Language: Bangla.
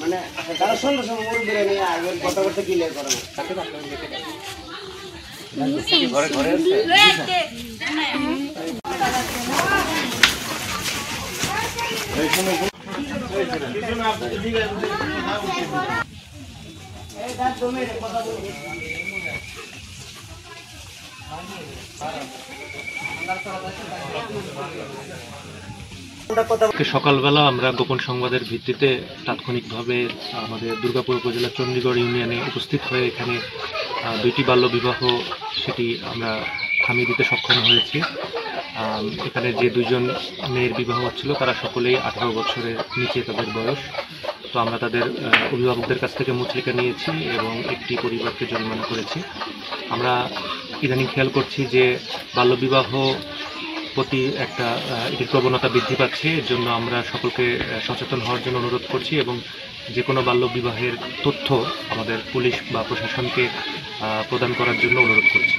মানে তারা সন্ধ্যা সময় মুড়ি বেড়ে নিয়ে আসবে কথা করতে ক্লিয়ার করে না তাকে ঘরে ঘরে সকালবেলা আমরা গোপন সংবাদের ভিত্তিতে তাৎক্ষণিকভাবে আমাদের দুর্গাপুর উপজেলা চণ্ডীগড় ইউনিয়নে উপস্থিত হয়ে এখানে দুইটি বাল্যবিবাহ সেটি আমরা থামিয়ে দিতে সক্ষম হয়েছি। এখানে যে দুইজন মেয়ের বিবাহ হচ্ছিল তারা সকলেই 18 বছরের নিচে তাদের বয়স। তো আমরা তাদের অভিভাবকদের কাছ থেকে মুচলেখা নিয়েছি এবং একটি পরিবারকে জরিমানা করেছি। আমরা ইদানিং খেয়াল করছি যে বাল্যবিবাহ প্রতি একটা এটির প্রবণতা বৃদ্ধি পাচ্ছে। এর জন্য আমরা সকলকে সচেতন হওয়ার জন্য অনুরোধ করছি এবং যে কোনো বাল্যবিবাহের তথ্য আমাদের পুলিশ বা প্রশাসনকে প্রদান করার জন্য অনুরোধ করছি।